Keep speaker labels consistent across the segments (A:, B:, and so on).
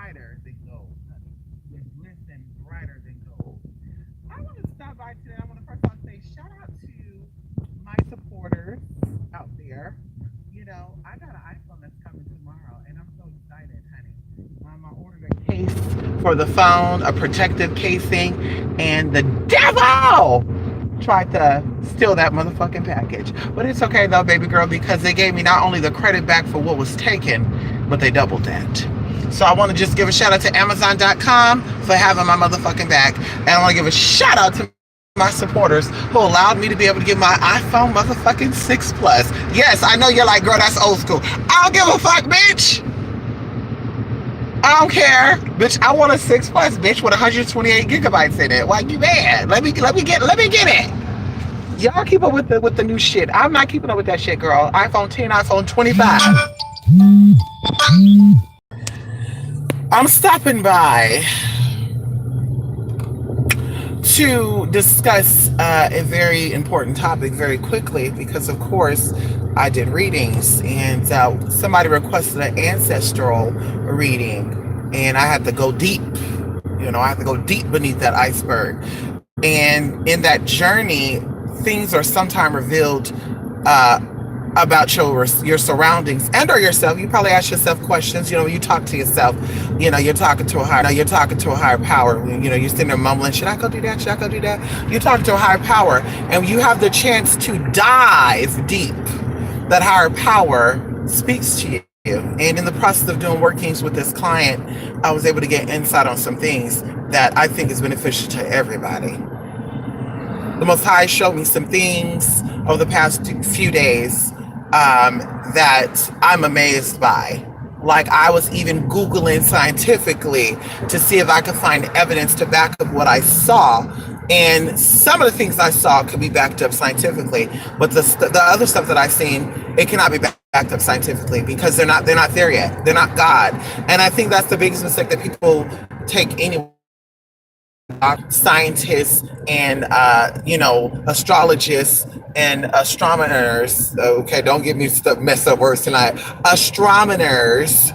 A: brighter than gold, honey. They glisten brighter than gold. I want to stop by today. I want to first of all say shout out to my supporters out there. You know, I got an iPhone that's coming tomorrow, and I'm so excited, honey. I ordered a case for the phone, a protective casing, and the devil tried to steal that motherfucking package. But it's okay though, baby girl, because they gave me not only the credit back for what was taken, but they doubled that. So I want to just give a shout out to Amazon.com for having my motherfucking back. And I want to give a shout out to my supporters who allowed me to be able to get my iPhone motherfucking 6 Plus. Yes, I know you're like, girl, that's old school. I don't give a fuck, bitch. I don't care, bitch. I want a 6 Plus, bitch, with 128 gigabytes in it. Why you mad? Let me get it. Y'all keep up with the new shit. I'm not keeping up with that shit, girl. iPhone 10, iPhone 25. I'm stopping by to discuss a very important topic very quickly because, of course, I did readings and somebody requested an ancestral reading, and I had to go deep. You know, I have to go deep beneath that iceberg. And in that journey, things are sometimes revealed about your surroundings and or yourself. You probably ask yourself questions. You know, you talk to yourself. You know, you're talking to a higher power. You know, you're sitting there mumbling, should I go do that? Should I go do that? You're talking to a higher power, and you have the chance to dive deep. That higher power speaks to you. And in the process of doing workings with this client, I was able to get insight on some things that I think is beneficial to everybody. The Most High showed me some things over the past few days that I'm amazed by. Like, I was even Googling scientifically to see if I could find evidence to back up what I saw. And some of the things I saw could be backed up scientifically, but the other stuff that I've seen, it cannot be backed up scientifically because they're not there yet. They're not God. And I think that's the biggest mistake that people take anyway. Scientists and astrologists and astronomers. Okay, don't give me messed up words tonight. Astronomers.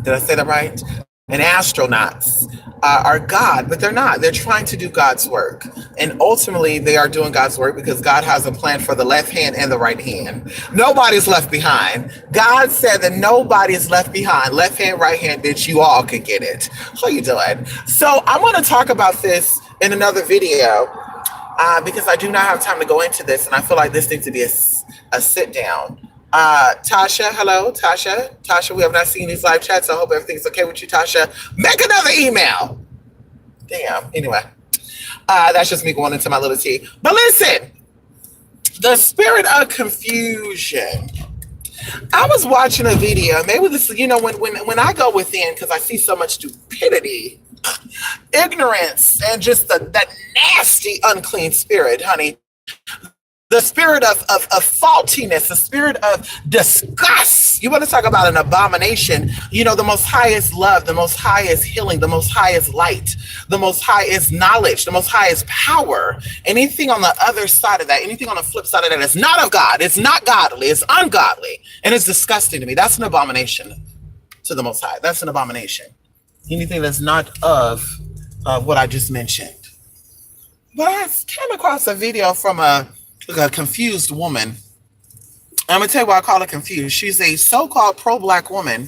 A: Did I say that right? And astronauts are God, but they're not. They're trying to do God's work. And ultimately, they are doing God's work because God has a plan for the left hand and the right hand. Nobody's left behind. God said that nobody's left behind. Left hand, right hand, bitch, you all can get it. How you doing? So I want to talk about this in another video because I do not have time to go into this, and I feel like this needs to be a sit down. Tasha, hello, Tasha, we have not seen these live chats, so I hope everything's okay with you, Tasha. Make another email. Damn. Anyway, that's just me going into my little tea. But listen, the spirit of confusion. I was watching a video. Maybe this, you know, when I go within, because I see so much stupidity, ignorance, and just that nasty, unclean spirit, honey. The spirit of faultiness, the spirit of disgust. You want to talk about an abomination. You know, the Most High is love, the Most High is healing, the Most High is light, the Most High is knowledge, the Most High is power. Anything on the other side of that, anything on the flip side of that is not of God. It's not godly, it's ungodly, and it's disgusting to me. That's an abomination to the Most High. That's an abomination. Anything that's not of what I just mentioned. But I came across a video from a confused woman. I'm gonna tell you why I call her confused. She's a so-called pro-black woman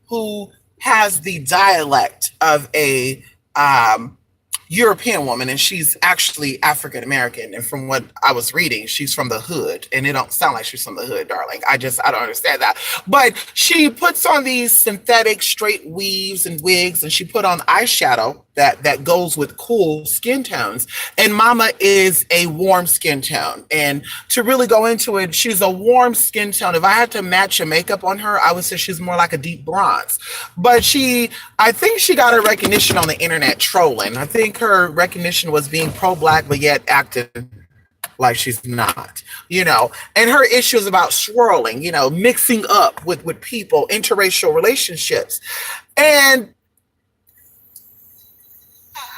A: who has the dialect of a European woman, and she's actually African American. And from what I was reading, she's from the hood, and it don't sound like she's from the hood, darling. I don't understand that. But she puts on these synthetic straight weaves and wigs, and she put on eyeshadow that goes with cool skin tones. And Mama is a warm skin tone. And to really go into it, she's a warm skin tone. If I had to match a makeup on her, I would say she's more like a deep bronze. But I think she got her recognition on the internet trolling. I think her recognition was being pro-black, but yet acting like she's not, you know. And her issue is about swirling, you know, mixing up with people, interracial relationships. And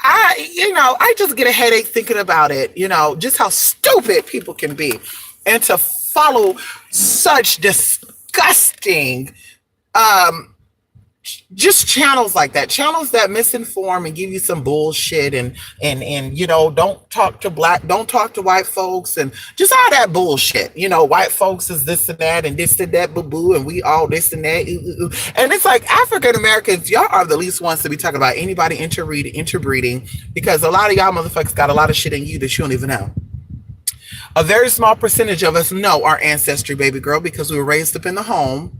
A: I just get a headache thinking about it, you know, just how stupid people can be, and to follow such disgusting just channels like that, channels that misinform and give you some bullshit, and don't talk to white folks, and just all that bullshit. White folks is this and that and this and that boo boo, and we all this and that. And it's like, African Americans, y'all are the least ones to be talking about anybody interbreeding, because a lot of y'all motherfuckers got a lot of shit in you that you don't even know. A very small percentage of us know our ancestry, baby girl, because we were raised up in the home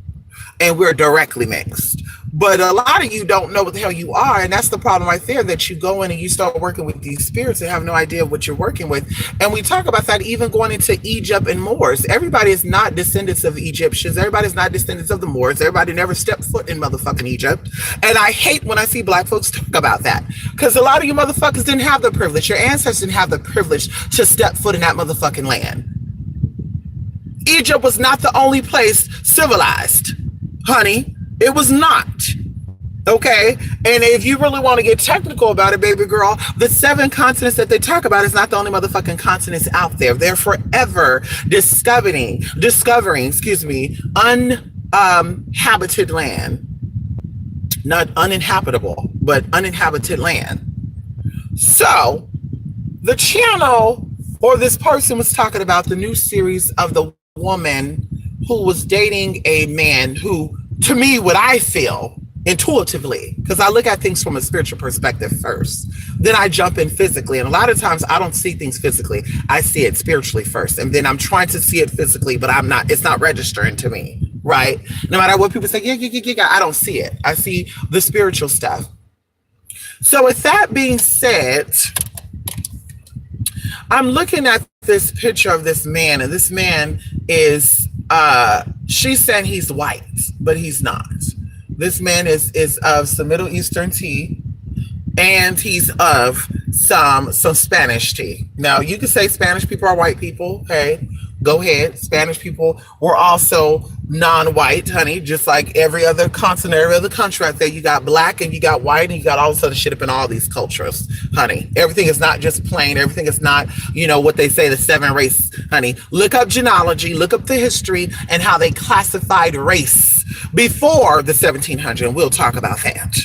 A: and we're directly mixed. But a lot of you don't know what the hell you are, and that's the problem right there, that you go in and you start working with these spirits and have no idea what you're working with. And we talk about that even going into Egypt and Moors. Everybody is not descendants of Egyptians. Everybody's not descendants of the Moors. Everybody never stepped foot in motherfucking Egypt. And I hate when I see black folks talk about that, because a lot of you motherfuckers didn't have the privilege. Your ancestors didn't have the privilege to step foot in that motherfucking land. Egypt was not the only place civilized, honey. It was not. Okay? And if you really want to get technical about it, baby girl, the 7 continents that they talk about is not the only motherfucking continents out there. They're forever discovering, uninhabited land. Not uninhabitable, but uninhabited land. So, the channel, or this person, was talking about the new series of the woman who was dating a man who, to me, what I feel intuitively, because I look at things from a spiritual perspective first, then I jump in physically. And a lot of times I don't see things physically. I see it spiritually first. And then I'm trying to see it physically, but it's not registering to me, right? No matter what people say, yeah, I don't see it. I see the spiritual stuff. So with that being said, I'm looking at this picture of this man, and this man is, she's saying he's white, but he's not. This man is of some Middle Eastern tea, and he's of some Spanish tea. Now, you can say Spanish people are white people. Hey, go ahead. Spanish people were also non-white, honey, just like every other continent, every other country out there. You got black and you got white and you got all this other shit up in all these cultures, honey. Everything is not just plain. Everything is not, what they say, the 7 race, honey. Look up genealogy, look up the history and how they classified race before the 1700s, and we'll talk about that.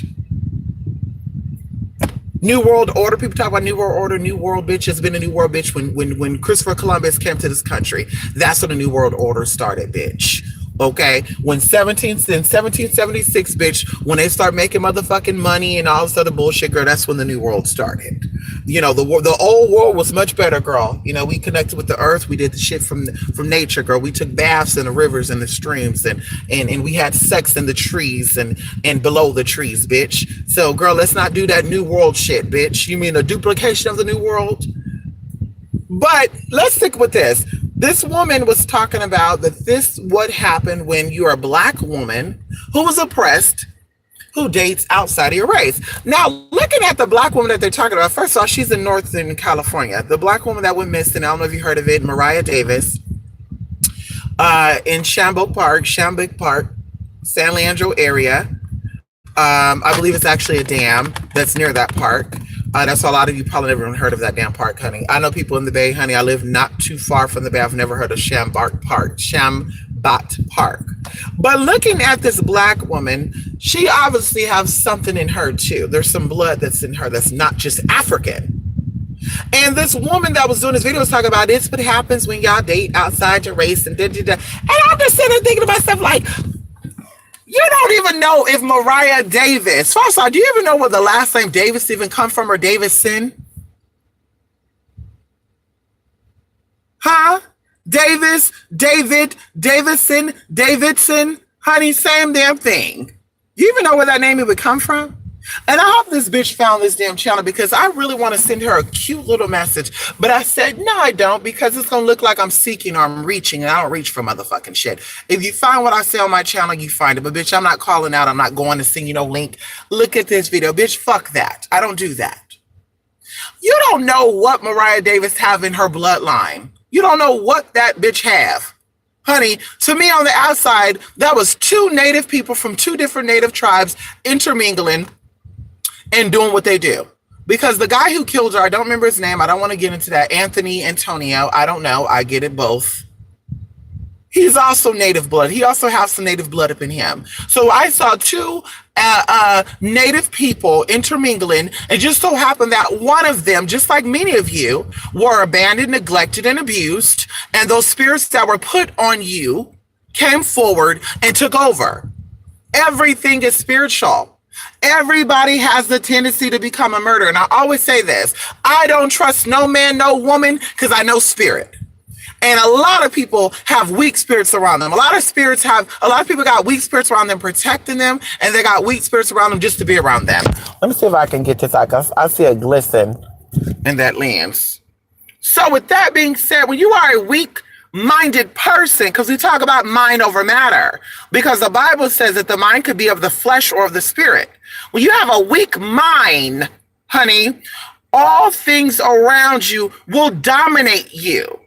A: New World Order. People talk about New World Order. New World bitch has been a New World bitch when Christopher Columbus came to this country. That's when the New World Order started, bitch. Okay, when 1776, bitch, when they start making motherfucking money and all this other bullshit, girl, that's when the New World started. The old world was much better, girl. We connected with the earth. We did the shit from nature, girl. We took baths in the rivers and the streams, and we had sex in the trees and below the trees, bitch. So, girl, let's not do that New World shit, bitch. You mean a duplication of the New World? But let's stick with this. This woman was talking about that this what happened when you're a black woman who was oppressed, who dates outside of your race. Now, looking at the black woman that they're talking about, first of all, she's in Northern California. The black woman that went missing, I don't know if you heard of it, Mariah Davis, in Shambuck Park, San Leandro area. I believe it's actually a dam that's near that park. That's why a lot of you probably never even heard of that damn park, honey. I know people in the Bay, honey. I live not too far from the Bay. I've never heard of Shambat Park. But looking at this black woman, she obviously has something in her too. There's some blood that's in her that's not just African. And this woman that was doing this video was talking about this, what happens when y'all date outside your race and And I'm just sitting there thinking to myself, like, you don't even know if Mariah Davis, first of all, do you even know where the last name Davis even come from, or Davison? Huh? Davis, David, Davison, Davidson, honey, same damn thing. You even know where that name would come from? And I hope this bitch found this damn channel, because I really want to send her a cute little message. But I said, no, I don't, because it's going to look like I'm seeking or I'm reaching, and I don't reach for motherfucking shit. If you find what I say on my channel, you find it. But bitch, I'm not calling out. I'm not going to send you no link. Look at this video. Bitch, fuck that. I don't do that. You don't know what Mariah Davis have in her bloodline. You don't know what that bitch have. Honey, to me on the outside, that was 2 native people from 2 different native tribes intermingling and doing what they do. Because the guy who killed her, I don't remember his name. I don't want to get into that. Antonio. I don't know. I get it both. He's also native blood. He also has some native blood up in him. So I saw 2 native people intermingling. It just so happened that one of them, just like many of you, were abandoned, neglected, and abused. And those spirits that were put on you came forward and took over. Everything is spiritual. Everybody has the tendency to become a murderer. And I always say this, I don't trust no man, no woman, because I know spirit. And a lot of people have weak spirits around them. A lot of people got weak spirits around them protecting them, and they got weak spirits around them just to be around them. Let me see if I can get this out. I see a glisten in that lens. So with that being said, when you are a weak-minded person, because we talk about mind over matter, because the Bible says that the mind could be of the flesh or of the spirit. When you have a weak mind, honey, all things around you will dominate you.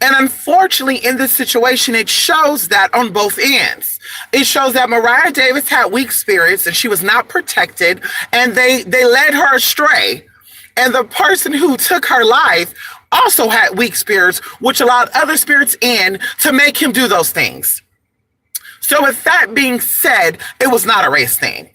A: And unfortunately, in this situation, it shows that on both ends. It shows that Mariah Davis had weak spirits and she was not protected, and they led her astray. And the person who took her life also had weak spirits, which allowed other spirits in to make him do those things. So with that being said, it was not a race thing.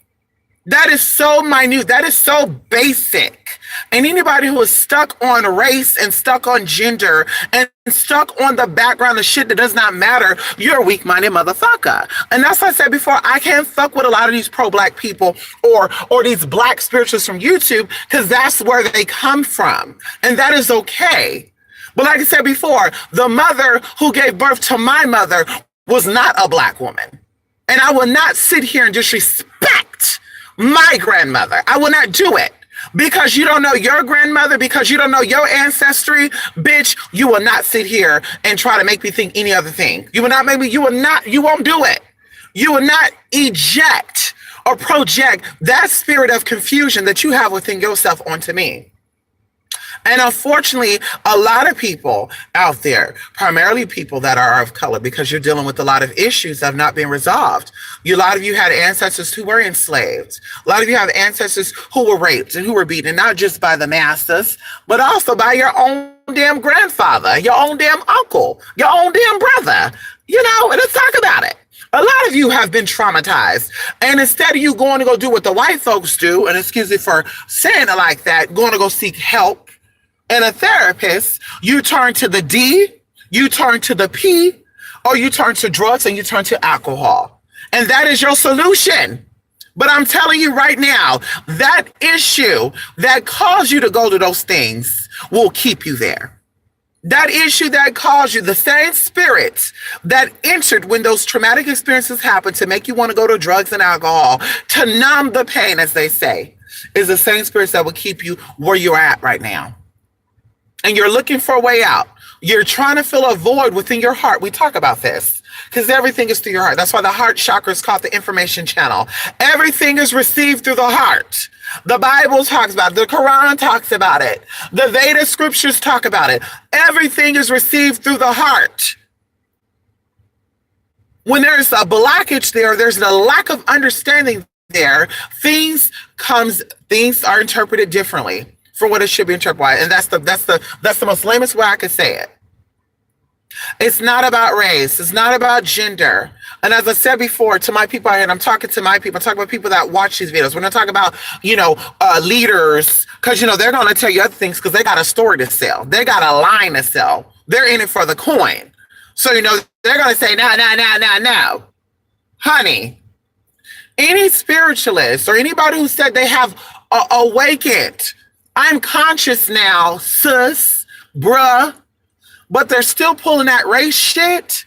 A: That is so minute. That is so basic. And anybody who is stuck on race and stuck on gender and stuck on the background of shit that does not matter, you're a weak-minded motherfucker. And that's what I said before. I can't fuck with a lot of these pro-black people or these black spiritualists from YouTube, because that's where they come from. And that is okay. But like I said before, the mother who gave birth to my mother was not a black woman. And I will not sit here and disrespect my grandmother. I will not do it. Because you don't know your grandmother, because you don't know your ancestry, bitch, you will not sit here and try to make me think any other thing. You won't do it. You will not eject or project that spirit of confusion that you have within yourself onto me. And unfortunately, a lot of people out there, primarily people that are of color, because you're dealing with a lot of issues that have not been resolved. A lot of you had ancestors who were enslaved. A lot of you have ancestors who were raped and who were beaten, not just by the masses, but also by your own damn grandfather, your own damn uncle, your own damn brother. Let's talk about it. A lot of you have been traumatized. And instead of you going to go do what the white folks do, and excuse me for saying it like that, going to go seek help and a therapist, you turn to the D, you turn to the P, or you turn to drugs and you turn to alcohol. And that is your solution. But I'm telling you right now, that issue that caused you to go to those things will keep you there. That issue that caused you, the same spirits that entered when those traumatic experiences happened to make you want to go to drugs and alcohol, to numb the pain, as they say, is the same spirits that will keep you where you're at right now. And you're looking for a way out. You're trying to fill a void within your heart. We talk about this because everything is through your heart. That's why the heart chakra is called the information channel. Everything is received through the heart. The Bible talks about it. The Quran talks about it. The Veda scriptures talk about it. Everything is received through the heart. When there's a blockage there's a lack of understanding there, things are interpreted differently for what it should be interpreted by. And that's the most lamest way I could say it. It's not about race. It's not about gender. And as I said before, to my people out here, and I'm talking to my people, I'm talking about people that watch these videos. We're not talking about, leaders, because, they're going to tell you other things because they got a story to sell. They got a line to sell. They're in it for the coin. So, they're going to say, no. Honey, any spiritualist or anybody who said they have awakened, I'm conscious now, sis, bruh, but they're still pulling that race shit.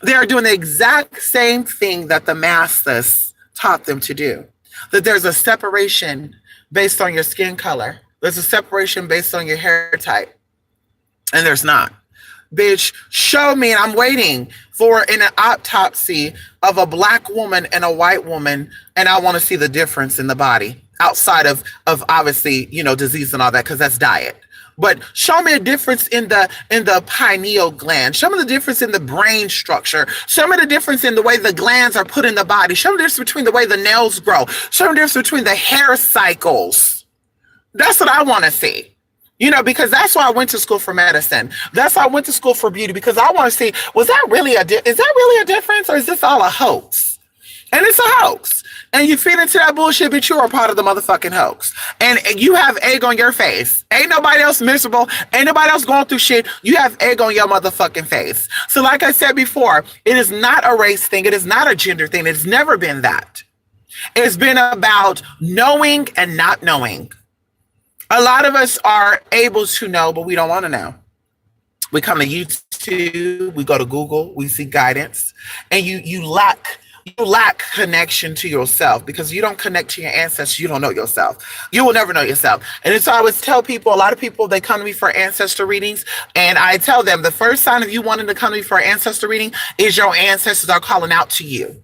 A: They're doing the exact same thing that the masses taught them to do. That there's a separation based on your skin color. There's a separation based on your hair type. And there's not. Bitch, show me, and I'm waiting for an autopsy of a black woman and a white woman, and I want to see the difference in the body. Outside of obviously, disease and all that, because that's diet. But show me a difference in the pineal gland. Show me the difference in the brain structure. Show me the difference in the way the glands are put in the body. Show me the difference between the way the nails grow. Show me the difference between the hair cycles. That's what I want to see. Because that's why I went to school for medicine. That's why I went to school for beauty, because I want to see, is that really a difference, or is this all a hoax? And it's a hoax. and you feed into that bullshit, but you are part of the motherfucking hoax. And you have egg on your face. Ain't nobody else miserable. Ain't nobody else going through shit. You have egg on your motherfucking face. So like I said before, it is not a race thing. It is not a gender thing. It's never been that. It's been about knowing and not knowing. A lot of us are able to know, but we don't want to know. We come to YouTube, we go to Google, we seek guidance, and you lack connection to yourself because you don't connect to your ancestors. You don't know yourself. You will never know yourself. And so I always tell people, a lot of people, they come to me for ancestor readings, and I tell them the first sign of you wanting to come to me for an ancestor reading is your ancestors are calling out to you.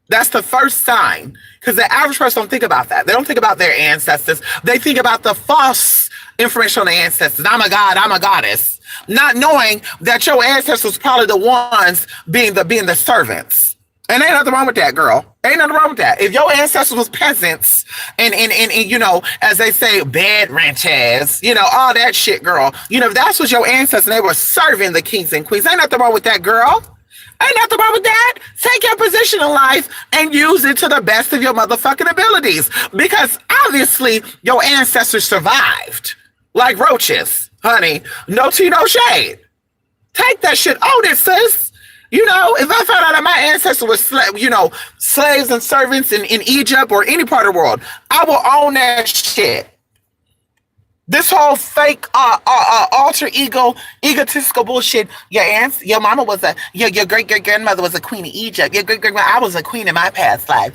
A: That's the first sign, because the average person don't think about that. They don't think about their ancestors. They think about the false information on the ancestors. I'm a god, I'm a goddess, not knowing that your ancestors probably the ones being the servants. And ain't nothing wrong with that, girl. Ain't nothing wrong with that. If your ancestors was peasants and you know, as they say, bed ranchers, you know, all that shit, girl. You know, if that's what your ancestors, they were serving the kings and queens. Ain't nothing wrong with that, girl. Ain't nothing wrong with that. Take your position in life and use it to the best of your motherfucking abilities. Because obviously your ancestors survived like roaches, honey. No tea, no shade. Take that shit. Own it, sis. You know, if I found out that my ancestors were slaves and servants in Egypt or any part of the world, I will own that shit. This whole fake alter ego, egotistical bullshit. Your mama was your great grandmother was a queen of Egypt. Your great grandmother, I was a queen in my past life.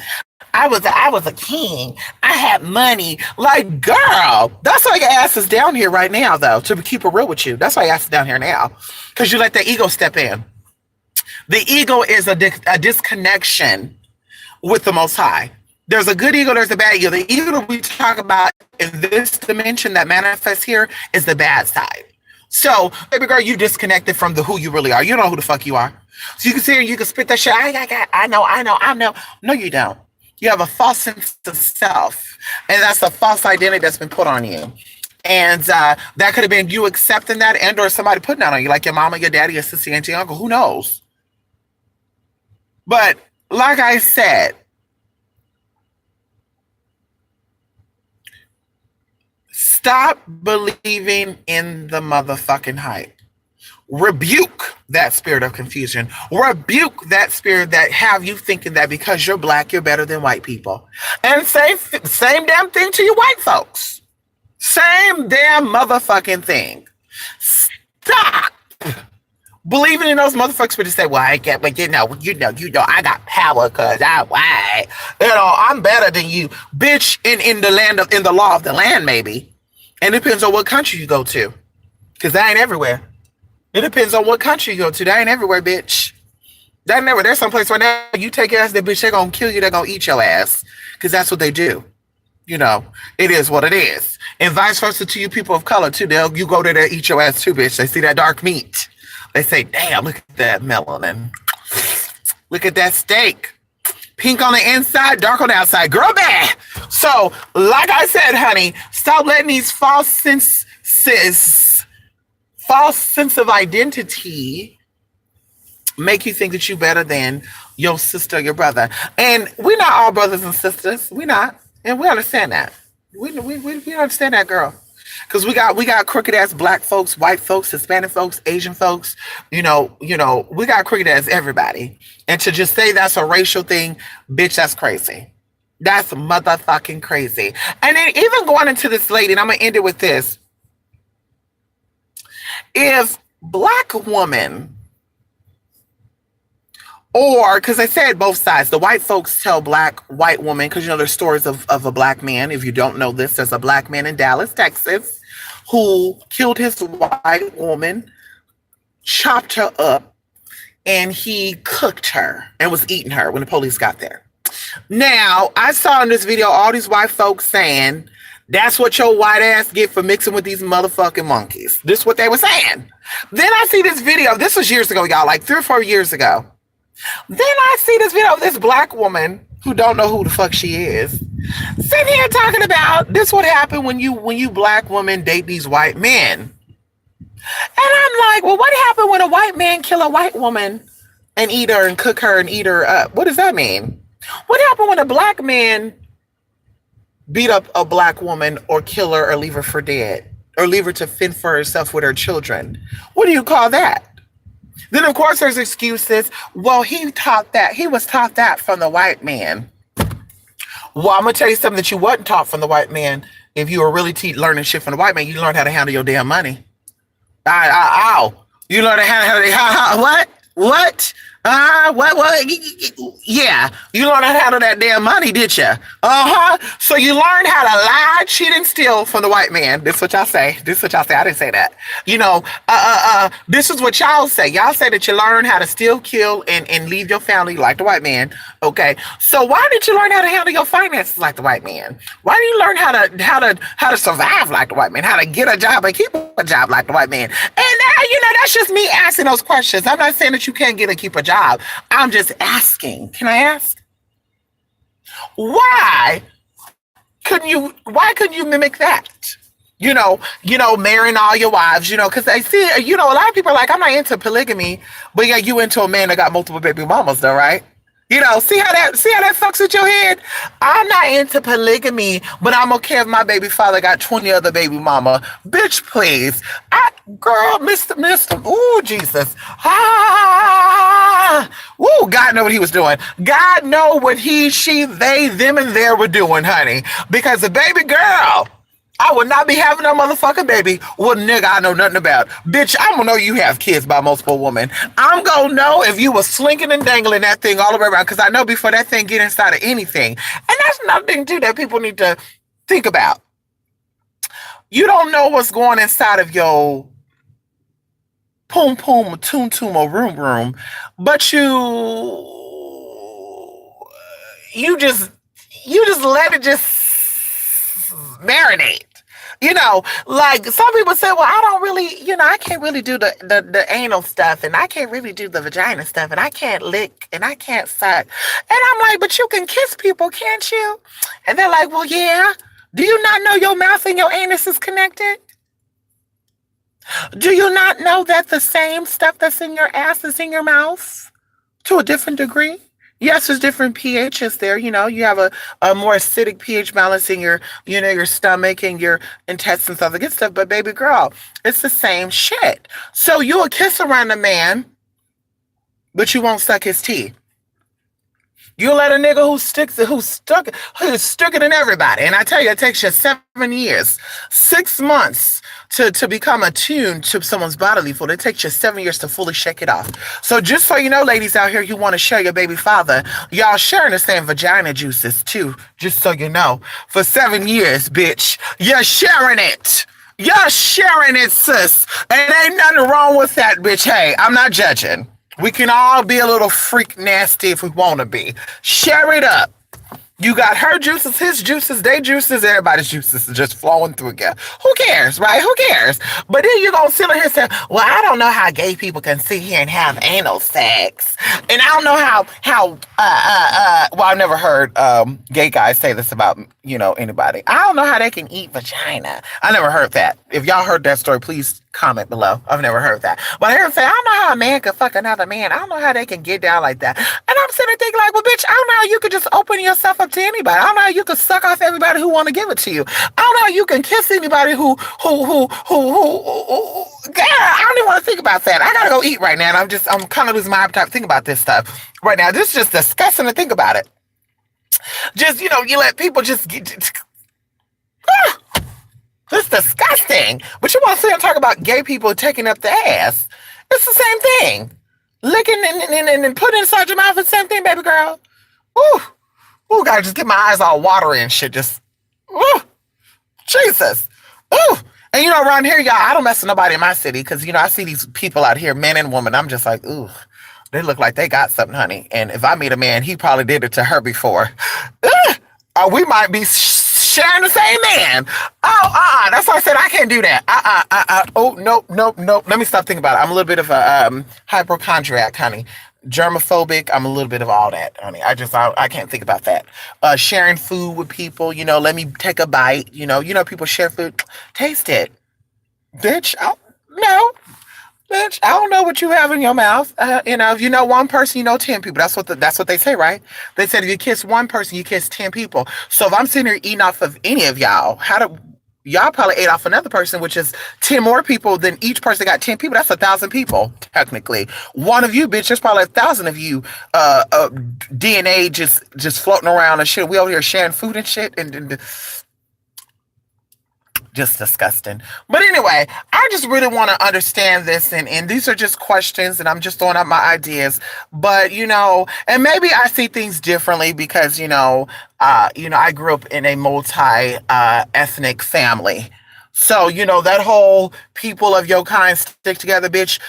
A: I was a king. I had money. Like, girl, that's why your ass is down here right now, though. To keep it real with you, that's why your ass is down here now, because you let the ego step in. The ego is a disconnection with the Most High. There's a good ego, there's a bad ego. The ego that we talk about in this dimension that manifests here is the bad side. So, baby girl, you disconnected from who you really are. You don't know who the fuck you are. So you can sit here, you can spit that shit. I know. No, you don't. You have a false sense of self. And that's a false identity that's been put on you. And that could have been you accepting that and or somebody putting that on you, like your mama, your daddy, your sister, auntie, uncle. Who knows? But like I said, stop believing in the motherfucking hype. Rebuke that spirit of confusion. Rebuke that spirit that have you thinking that because you're black, you're better than white people. And same damn thing to you white folks. Same damn motherfucking thing. Stop believing in those motherfuckers, but to say, well, I can't, but you know, I got power because I'm white. You know, I'm better than you, bitch. In the law of the land, maybe. And it depends on what country you go to, because that ain't everywhere. It depends on what country you go to. That ain't everywhere, bitch. That ain't everywhere. There's some place right now you take your ass, that bitch, they're gonna kill you. They're gonna eat your ass, because that's what they do. You know, it is what it is. And vice versa to you people of color too. You go there, they eat your ass too, bitch. They see that dark meat. They say, damn, look at that melanin. Look at that steak. Pink on the inside, dark on the outside. Girl, bad. So, like I said, honey, stop letting these false sense of identity make you think that you're better than your sister or your brother. And we're not all brothers and sisters. We're not. And we understand that. We understand that, girl. Because we got crooked ass black folks, white folks, Hispanic folks, Asian folks, you know, we got crooked ass everybody. And to just say that's a racial thing, bitch, that's crazy. That's motherfucking crazy. And then even going into this lady, and I'm gonna end it with this. If black woman, or because I said both sides, the white folks tell white woman, because you know there's stories of a black man. If you don't know this, there's a black man in Dallas, Texas, who killed his white woman, chopped her up, and he cooked her and was eating her when the police got there. Now, I saw in this video all these white folks saying, that's what your white ass get for mixing with these motherfucking monkeys. This is what they were saying. Then I see this video. This was years ago, y'all, like 3 or 4 years ago. Then I see this video of this black woman who don't know who the fuck she is, sitting here talking about this what happened when you black women date these white men. And I'm like, well, what happened when a white man kill a white woman and eat her and cook her and eat her up? What does that mean? What happened when a black man beat up a black woman or kill her or leave her for dead or leave her to fend for herself with her children? What do you call that? Then, of course, there's excuses. Well, he was taught that from the white man. Well, I'm going to tell you something that you wasn't taught from the white man. If you were really learning shit from the white man, you learned how to handle your damn money. Ow. You learned how, what? What? What? Yeah, you learned how to handle that damn money, did you? So you learned how to lie, cheat, and steal from the white man. This is what y'all say. I didn't say that. This is what y'all say. Y'all say that you learn how to steal, kill, and leave your family like the white man. Okay. So why did you learn how to handle your finances like the white man? Why did you learn how to survive like the white man? How to get a job and keep a job like the white man? And that's just me asking those questions. I'm not saying that you can't get and keep a job. I'm just asking. Can I ask? Why couldn't you mimic that? Marrying all your wives, because I see, a lot of people are like, I'm not into polygamy, but yeah, you into a man that got multiple baby mamas though, right? See how that fucks with your head? I'm not into polygamy, but I'm okay if my baby father got 20 other baby mama. Bitch, please. Girl, Mr. Ooh, Jesus. Ooh, God know what he was doing. God know what he, she, they, them, and there were doing, honey. Because the baby girl, I would not be having no motherfucking baby with a nigga I know nothing about. Bitch, I'm gonna know you have kids by multiple women. I'm gonna know if you were slinking and dangling that thing all the way around, because I know before that thing get inside of anything. And that's another thing too that people need to think about. You don't know what's going inside of your poom poom, toom toom, or room, but you just let it just marinate. Like some people say, well, I don't really, I can't really do the anal stuff, and I can't really do the vagina stuff, and I can't lick, and I can't suck. And I'm like, but you can kiss people, can't you? And they're like, well, yeah. Do you not know your mouth and your anus is connected? Do you not know that the same stuff that's in your ass is in your mouth to a different degree? Yes, there's different pHs there. You have a more acidic pH balance in your stomach and your intestines, all the good stuff. But baby girl, it's the same shit. So you'll kiss around a man, but you won't suck his teeth. You let a nigga who's stuck it in everybody. And I tell you, it takes you 7 years, 6 months to become attuned to someone's bodily fluid. It takes you 7 years to fully shake it off. So just so you know, ladies out here, you want to share your baby father, y'all sharing the same vagina juices too. Just so you know, for 7 years, bitch, you're sharing it. You're sharing it, sis. And ain't nothing wrong with that, bitch. Hey, I'm not judging. We can all be a little freak nasty if we want to be. Share it up. You got her juices, his juices, their juices, everybody's juices just flowing through again. Who cares, right? Who cares? But then you're going to sit here and say, well, I don't know how gay people can sit here and have anal sex. And I don't know how well, I've never heard gay guys say this about, anybody. I don't know how they can eat vagina. I never heard that. If y'all heard that story, please comment below. I've never heard that. But I heard say, I don't know how a man can fuck another man. I don't know how they can get down like that. And I'm sitting there thinking like, well, bitch, I don't know how you could just open yourself up to anybody. I don't know how you could suck off everybody who want to give it to you. I don't know how you can kiss anybody who God, I don't even want to think about that. I gotta go eat right now. And I'm kind of losing my appetite to think about this stuff right now. This is just disgusting to think about it. Just, you let people just get... It's disgusting. But you want to sit and talk about gay people taking up the ass. It's the same thing. Licking and putting inside your mouth is the same thing, baby girl. Ooh, gotta just get my eyes all watery and shit. Just, ooh, Jesus. Ooh. And around here, y'all, I don't mess with nobody in my city because, I see these people out here, men and women. I'm just like, ooh, they look like they got something, honey. And if I meet a man, he probably did it to her before. Or we might be sharing the same man. That's why I said I can't do that. Oh, nope. Let me stop thinking about it. I'm a little bit of a hypochondriac, honey. Germophobic. I'm a little bit of all that, honey. I can't think about that. Sharing food with people, let me take a bite. People share food. Taste it. Bitch, no. bitch. I don't know what you have in your mouth. If you know one person, you know 10 people. That's what they say, right? They said if you kiss one person, you kiss 10 people. So if I'm sitting here eating off of any of y'all, y'all probably ate off another person, which is 10 more people than each person got 10 people. That's 1,000 people, technically. One of you, bitch, there's probably 1,000 of you DNA just floating around and shit. We over here sharing food and shit and just disgusting. But anyway, I just really want to understand this, and these are just questions, and I'm just throwing out my ideas. But and maybe I see things differently because I grew up in a multi ethnic family. So, that whole people of your kind stick together, bitch,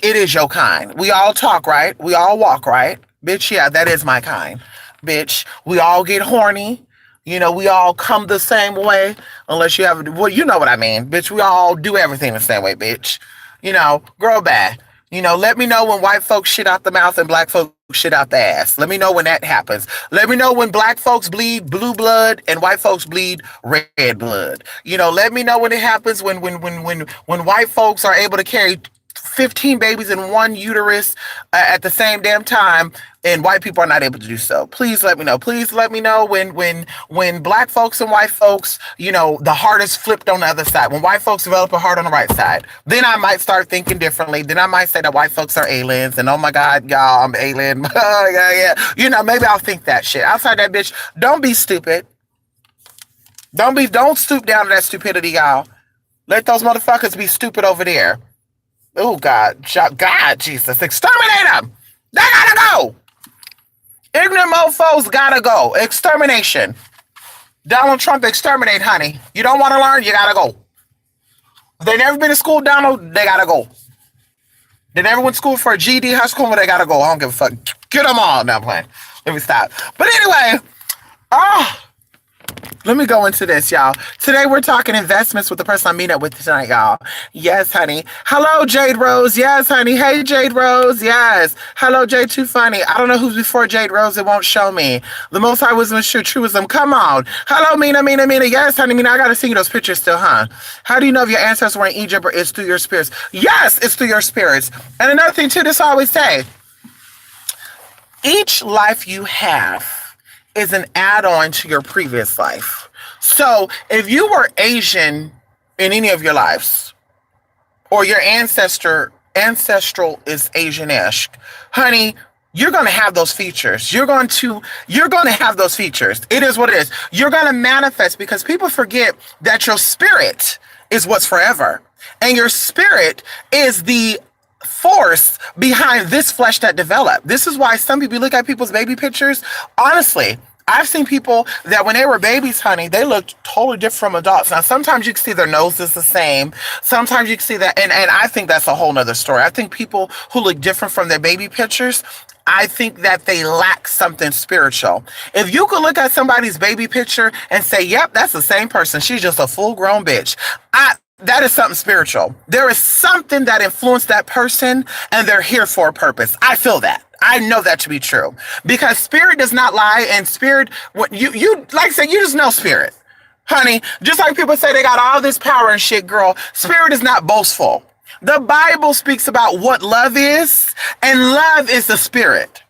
A: it is your kind. We all talk, right? We all walk, right? Bitch, yeah, that is my kind. Bitch, we all get horny. We all come the same way, unless you have, well, you know what I mean, bitch. We all do everything the same way, bitch. Girl bad. Let me know when white folks shit out the mouth and black folks shit out the ass. Let me know when that happens. Let me know when black folks bleed blue blood and white folks bleed red blood. Let me know when it happens when white folks are able to carry 15 babies in one uterus at the same damn time, and white people are not able to do so. Please let me know. Please let me know when black folks and white folks, the heart is flipped on the other side. When white folks develop a heart on the right side, then I might start thinking differently. Then I might say that white folks are aliens, and oh my God, y'all, I'm alien. Yeah. Maybe I'll think that shit. Outside that, bitch, don't be stupid. Don't stoop down to that stupidity, y'all. Let those motherfuckers be stupid over there. Oh, God, Jesus, exterminate them. They gotta go. Ignorant mofos gotta go. Extermination. Donald Trump, exterminate, honey. You don't want to learn, you gotta go. If they never been to school, Donald, they gotta go. They never went to school for a GD, high school, but they gotta go. I don't give a fuck. Get them all. Now I'm playing. Let me stop. But anyway, let me go into this, y'all. Today we're talking investments with the person I'm meeting up with tonight, y'all. Yes, honey. Hello, Jade Rose. Yes, honey. Hey, Jade Rose. Yes. Hello, Jade Too Funny. I don't know who's before Jade Rose. It won't show me. The Most High Wisdom is true wisdom. Come on. Hello, Mina. Yes, honey. Mina, I got to see you those pictures still, huh? How do you know if your ancestors were in Egypt or it's through your spirits? Yes, it's through your spirits. And another thing, too, this I always say. Each life you have is an add-on to your previous life. So if you were Asian in any of your lives, or your ancestral is Asian-ish, honey, you're going to have those features. You're going to have those features. It is what it is. You're going to manifest, because people forget that your spirit is what's forever. And your spirit is the force behind this flesh that developed. This is why some people look at people's baby pictures. Honestly, I've seen people that when they were babies, honey, they looked totally different from adults. Now, sometimes you can see their nose is the same. Sometimes you can see that. And I think that's a whole nother story. I think people who look different from their baby pictures, I think that they lack something spiritual. If you could look at somebody's baby picture and say, yep, that's the same person. She's just a full-grown bitch. That is something spiritual. There is something that influenced that person, and they're here for a purpose. I feel that. I know that to be true, because spirit does not lie, and spirit, what you like I said, you just know spirit, honey. Just like people say they got all this power and shit, girl. Spirit is not boastful. The Bible speaks about what love is, and love is the spirit.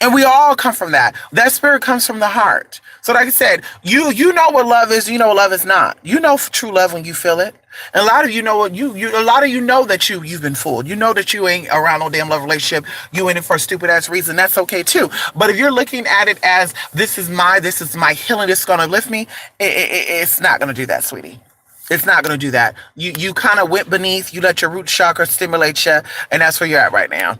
A: And we all come from that. That spirit comes from the heart. So like I said, you know what love is, you know what love is not. You know true love when you feel it. And a lot of you know what a lot of you know that you've been fooled. You know that you ain't around no damn love relationship. You in it for a stupid ass reason. That's okay too. But if you're looking at it as this is my healing, this is gonna lift me, it's not gonna do that, sweetie. It's not gonna do that. You kind of went beneath, you let your root chakra stimulate you, and that's where you're at right now.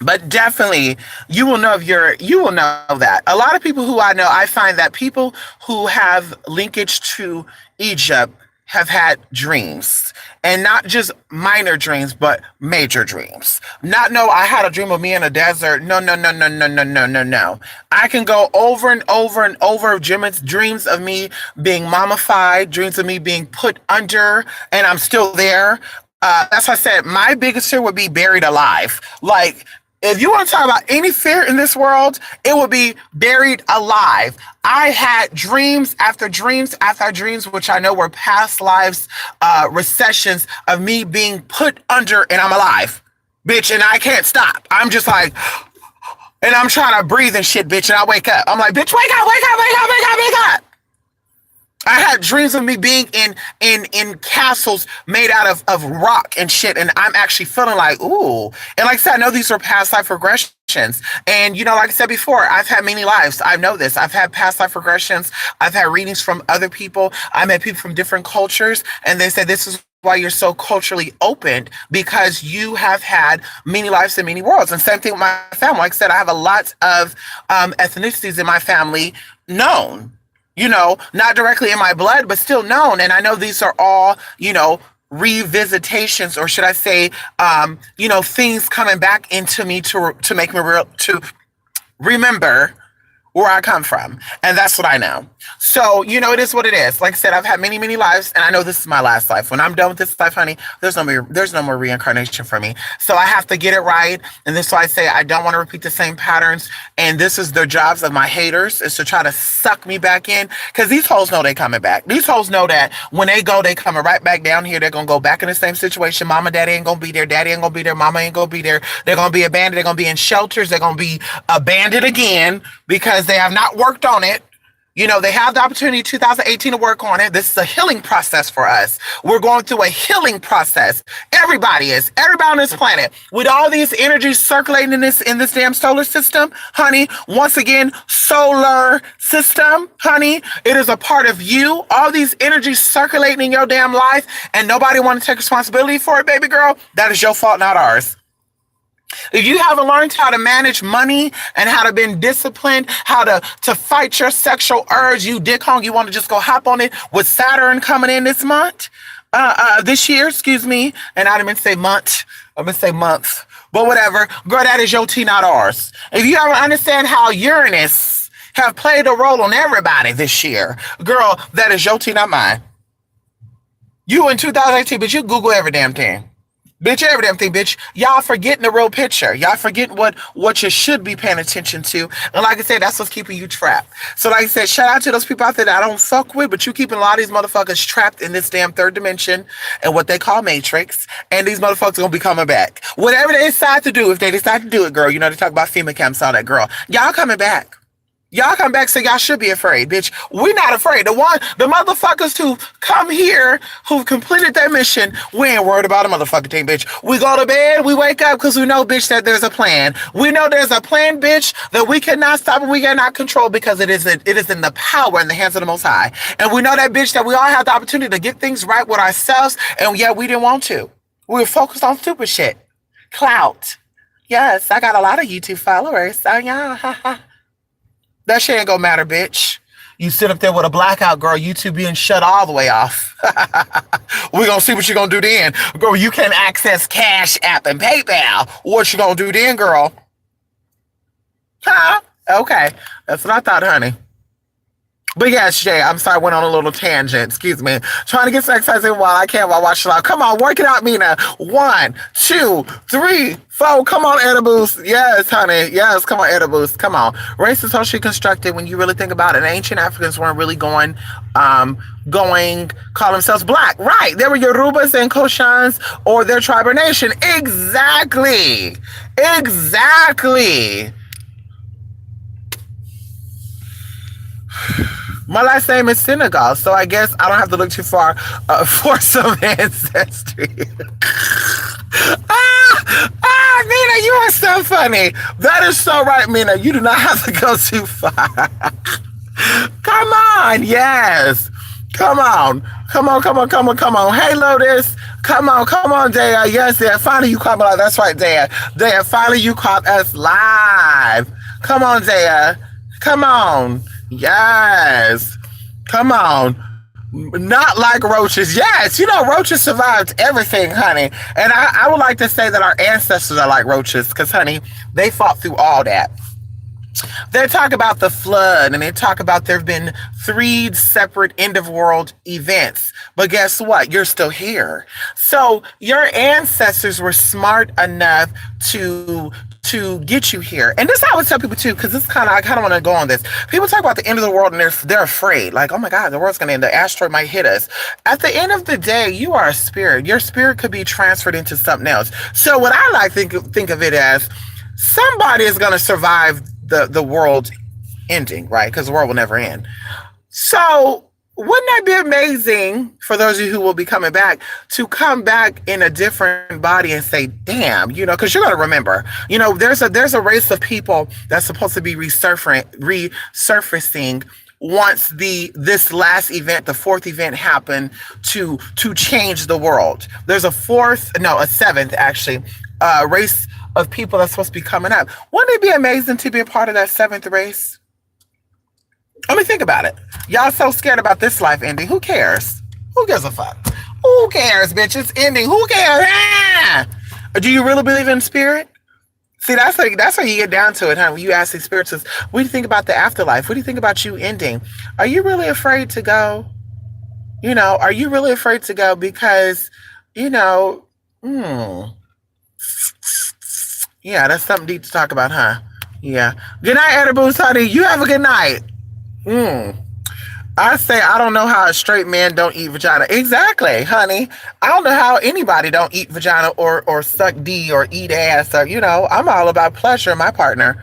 A: But definitely, you will know that. A lot of people who I know, I find that people who have linkage to Egypt have had dreams, and not just minor dreams, but major dreams. I had a dream of me in a desert. No. I can go over and over and over dreams of me being mummified, dreams of me being put under, and I'm still there. That's why I said my biggest fear would be buried alive. Like, if you want to talk about any fear in this world, it would be buried alive. I had dreams after dreams after dreams, which I know were past lives, recessions of me being put under and I'm alive. bitch, and I can't stop. I'm just like, and I'm trying to breathe and shit, bitch, and I wake up. I'm like, bitch, wake up, wake up, wake up, wake up, wake up. I had dreams of me being in castles made out of rock and shit, and I'm actually feeling like, ooh. And like I said, I know these are past life regressions. And like I said before, I've had many lives. I know this. I've had past life regressions. I've had readings from other people. I met people from different cultures, and they said this is why you're so culturally open, because you have had many lives in many worlds. And same thing with my family. Like I said, I have a lot of ethnicities in my family known, not directly in my blood, but still known. And I know these are all, revisitations, or should I say, things coming back into me to make me to remember where I come from. And that's what I know. So, it is what it is. Like I said, I've had many, many lives, and I know this is my last life. When I'm done with this life, honey, there's no more reincarnation for me. So I have to get it right. And this is why I say I don't want to repeat the same patterns. And this is the jobs of my haters, is to try to suck me back in. Because these hoes know they coming back. These hoes know that when they go, they coming right back down here. They're going to go back in the same situation. Mama, daddy ain't going to be there. Daddy ain't going to be there. Mama ain't going to be there. They're going to be abandoned. They're going to be in shelters. They're going to be abandoned again because they have not worked on it. They have the opportunity in 2018 to work on it. This is a healing process for us. We're going through a healing process. Everybody on this planet, with all these energies circulating in this damn solar system, honey. Once again, solar system, honey. It is a part of you. All these energies circulating in your damn life, and nobody want to take responsibility for it, baby girl. That is your fault, not ours. If you haven't learned how to manage money and how to be disciplined, how to fight your sexual urge, you dick hung, you want to just go hop on it with Saturn coming in this month, this year, excuse me. And I didn't mean to say month, I'm going to say month, but whatever. Girl, that is your tea, not ours. If you ever understand how Uranus have played a role on everybody this year, girl, that is your tea, not mine. You in 2018, but you Google every damn thing. Bitch, every damn thing, bitch. Y'all forgetting the real picture. Y'all forgetting what you should be paying attention to. And like I said, that's what's keeping you trapped. So like I said, shout out to those people out there that I don't fuck with, but you keeping a lot of these motherfuckers trapped in this damn third dimension and what they call Matrix. And these motherfuckers are going to be coming back. Whatever they decide to do, if they decide to do it, girl, they talk about FEMA camps, all that, girl. Y'all coming back. Y'all come back, so y'all should be afraid, bitch. We're not afraid. The motherfuckers who come here, who've completed their mission, we ain't worried about a motherfucking thing, bitch. We go to bed, we wake up, because we know, bitch, that there's a plan. We know there's a plan, bitch, that we cannot stop and we cannot control, because it is in the power in the hands of the Most High. And we know that, bitch, that we all have the opportunity to get things right with ourselves, and yet we didn't want to. We were focused on stupid shit. Clout. Yes, I got a lot of YouTube followers, so yeah, that shit ain't gonna matter, bitch. You sit up there with a blackout, girl, YouTube being shut all the way off. We're gonna see what you're gonna do then. Girl, you can access Cash App and PayPal. What you gonna do then, girl? Huh? Okay. That's what I thought, honey. But yes, Jay, I'm sorry, I went on a little tangent. Excuse me. Trying to get some exercise in while I can while watching live. Come on, work it out, Mina. 1, 2, 3, 4. Come on, Edibles. Yes, honey. Yes, come on, Edibles. Come on. Race is socially constructed when you really think about it. Ancient Africans weren't really call themselves black. Right. They were Yorubas and Koshans or their tribe or nation. Exactly. My last name is Senegal, so I guess I don't have to look too far for some ancestry. Mina, you are so funny. That is so right, Mina. You do not have to go too far. Come on, yes. Come on. Hey, Lotus. Come on, Daya. Yes, Daya. Finally, you caught me live. That's right, Daya. Daya, finally, you caught us live. Come on, Daya. Come on. Yes. Come on. Not like roaches. Yes, roaches survived everything, honey. And I would like to say that our ancestors are like roaches because, honey, they fought through all that. They talk about the flood and they talk about there have been 3 separate end of world events. But guess what? You're still here. So your ancestors were smart enough to to get you here. And this I would tell people too, because this kind of I kind of want to go on this. People talk about the end of the world and they're afraid, like, oh my God, the world's gonna end. The asteroid might hit us. At the end of the day, you are a spirit. Your spirit could be transferred into something else. So what I like think of it as, somebody is gonna survive the world ending, right? Because the world will never end. So wouldn't that be amazing for those of you who will be coming back to come back in a different body and say, damn, because you're going to remember, there's a race of people that's supposed to be resurfacing once this last event, the fourth event, happened to change the world. There's a seventh actually, race of people that's supposed to be coming up. Wouldn't it be amazing to be a part of that seventh race? I mean, think about it. Y'all so scared about this life ending. Who cares? Who gives a fuck? Who cares, bitch? It's ending. Who cares? Ah! Do you really believe in spirit? See, that's how you get down to it, huh? When you ask these spirits, what do you think about the afterlife? What do you think about you ending? Are you really afraid to go? Are you really afraid to go? Because, yeah, that's something deep to talk about, huh? Yeah. Good night, Edibles, honey. You have a good night. I say I don't know how a straight man don't eat vagina. Exactly, honey. I don't know how anybody don't eat vagina or suck D or eat ass. Or, I'm all about pleasure in my partner.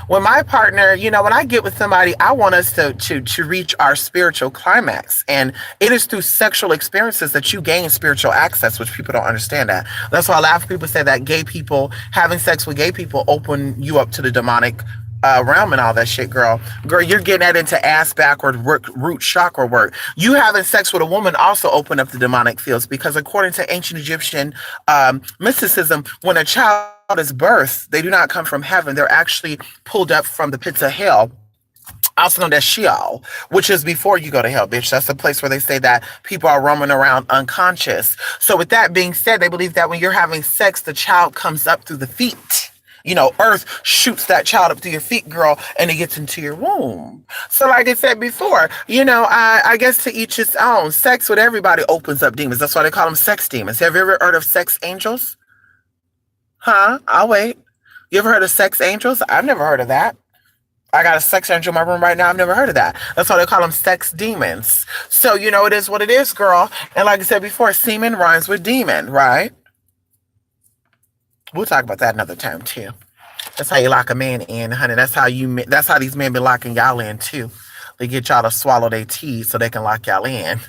A: When my partner, when I get with somebody, I want us to reach our spiritual climax. And it is through sexual experiences that you gain spiritual access, which people don't understand that. That's why a lot of people say that gay people, having sex with gay people, open you up to the demonic realm and all that shit, girl, you're getting that into ass backward root chakra work. You having sex with a woman also open up the demonic fields, because according to ancient Egyptian mysticism, when a child is birthed, they do not come from heaven. They're actually pulled up from the pits of hell, also known as Sheol, which is before you go to hell, bitch. That's the place where they say that people are roaming around unconscious. So with that being said, they believe that when you're having sex, the child comes up through the feet. Earth shoots that child up to your feet, girl, and it gets into your womb. So like I said before, I guess to each his own. Sex with everybody opens up demons. That's why they call them sex demons. Have you ever heard of sex angels? Huh? I'll wait. You ever heard of sex angels? I've never heard of that. I got a sex angel in my room right now. I've never heard of that. That's why they call them sex demons. So, it is what it is, girl. And like I said before, semen rhymes with demon, right? We'll talk about that another time too. That's how you lock a man in, honey. That's how these men be locking y'all in too. They get y'all to swallow their tea so they can lock y'all in.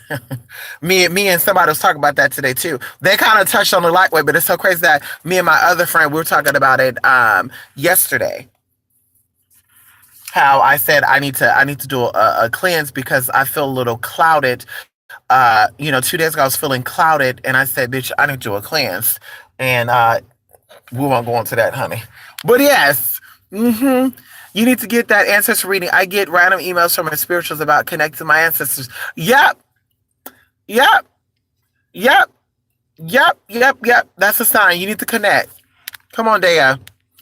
A: me and somebody was talking about that today too. They kind of touched on the light way, but it's so crazy that me and my other friend, we were talking about it yesterday. How I said I need to do a cleanse because I feel a little clouded. 2 days ago I was feeling clouded, and I said, bitch, I need to do a cleanse. And we won't go into that, honey. But yes, you need to get that ancestor reading. I get random emails from my spirituals about connecting to my ancestors. Yep. That's a sign. You need to connect. Come on, Dea.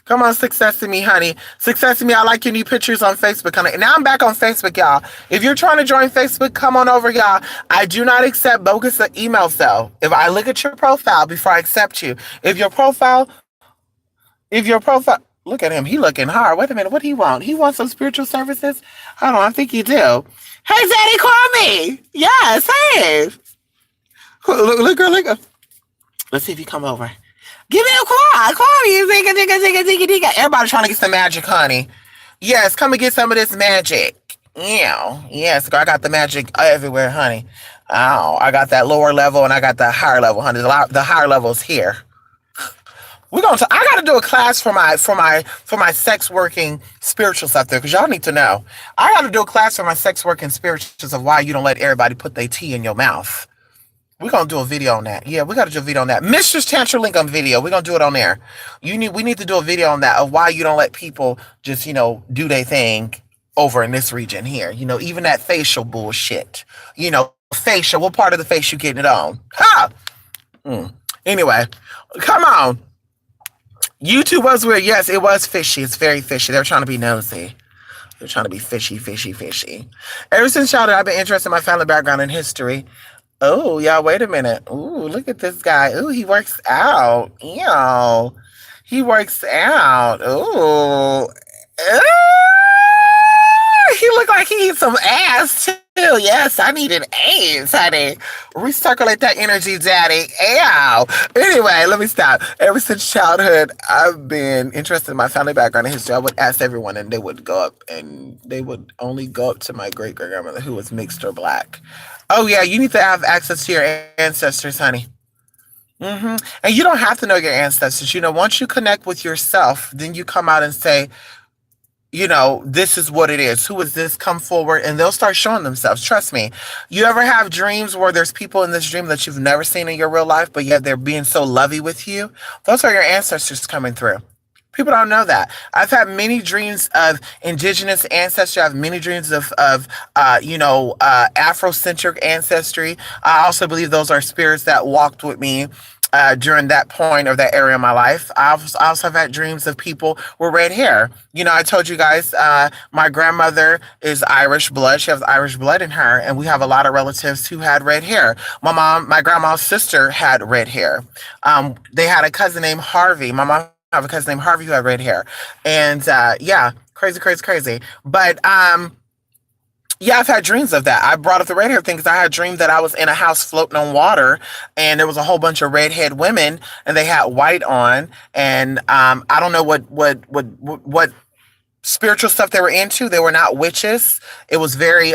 A: Come on, Success to Me, honey. Success to Me. I like your new pictures on Facebook, honey. Now I'm back on Facebook, y'all. If you're trying to join Facebook, come on over, y'all. I do not accept bogus emails, though. If I look at your profile before I accept you, if your profile, look at him. He looking hard. Wait a minute. What do he want? He wants some spiritual services? Hold on. I think he do. Hey, Zaddy, call me. Yes, hey. Look, girl, look. Let's see if he come over. Give me a call. Call me. Zigga. Everybody trying to get some magic, honey. Yes, come and get some of this magic. Yeah. Yes, girl, I got the magic everywhere, honey. Oh, I got that lower level and I got the higher level, honey. The higher level's here. I got to do a class for my sex working spirituals out there, because y'all need to know. I got to do a class for my sex working spirituals of why you don't let everybody put their tea in your mouth. We're going to do a video on that. Yeah, we got to do a video on that. Mistress Tantra link on video. We're going to do it on there. We need to do a video on that of why you don't let people just, do their thing over in this region here. Even that facial bullshit. Facial. What part of the face you getting it on? Ha! Anyway, come on. YouTube was weird. Yes, it was fishy. It's very fishy. They were trying to be nosy. They're trying to be fishy. Ever since childhood, I've been interested in my family background and history. Oh, y'all, wait a minute. Ooh, look at this guy. Ooh, he works out. Ew. He works out. Ooh. He looked like he needs some ass too. Yes, I need an ass, honey. Recirculate that energy, daddy. Ow. Anyway, let me stop. Ever since childhood, I've been interested in my family background and history. I would ask everyone, and they would go up, and they would only go up to my great great grandmother, who was mixed or black. Oh yeah, you need to have access to your ancestors, honey. And you don't have to know your ancestors. Once you connect with yourself, then you come out and say, this is what it is. Who is this? Come forward, and they'll start showing themselves. Trust me. You ever have dreams where there's people in this dream that you've never seen in your real life, but yet they're being so lovey with you? Those are your ancestors coming through. People don't know that. I've had many dreams of indigenous ancestry. I have many dreams of Afrocentric ancestry. I also believe those are spirits that walked with me during that point or that area of my life. I also have had dreams of people with red hair. I told you guys, my grandmother is Irish blood. She has Irish blood in her, and we have a lot of relatives who had red hair. My grandma's sister had red hair. They had a cousin named Harvey. My mom have a cousin named Harvey who had red hair. And yeah, crazy, crazy, crazy. But yeah, I've had dreams of that. I brought up the red hair thing because I had a dream that I was in a house floating on water, and there was a whole bunch of redhead women, and they had white on, and I don't know what spiritual stuff they were into. They were not witches. It was very,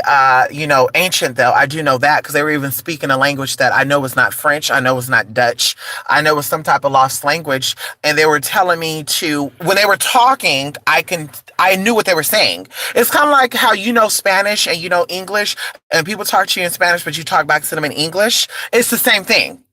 A: ancient though. I do know that because they were even speaking a language that I know was not French. I know was not Dutch. I know it was some type of lost language. And they were telling me when they were talking, I knew what they were saying. It's kind of like how you know Spanish and you know English, and people talk to you in Spanish, but you talk back to them in English. It's the same thing.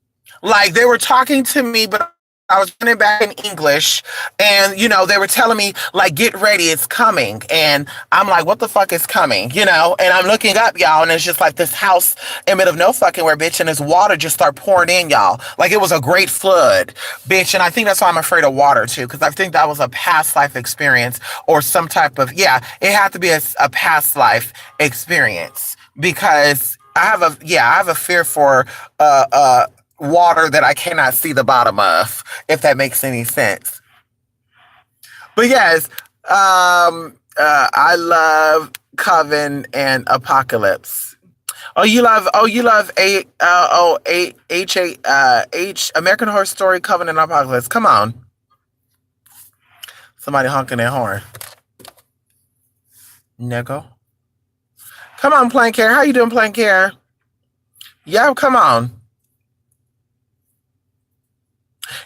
A: Like they were talking to me, but I was running back in English, and they were telling me like, "Get ready, it's coming." And I'm like, "What the fuck is coming?" And I'm looking up, y'all, and it's just like this house in the middle of no fucking where, bitch, and this water just start pouring in, y'all, like it was a great flood, bitch. And I think that's why I'm afraid of water too, because I think that was a past life experience or some type of it had to be a past life experience because I have a fear for water that I cannot see the bottom of, if that makes any sense. But yes, I love Coven and Apocalypse. Oh, you love American Horror Story, Coven and Apocalypse. Come on. Somebody honking their horn. Nickel. Come on, Plank Hair. How you doing, Plank Hair? Yeah, come on.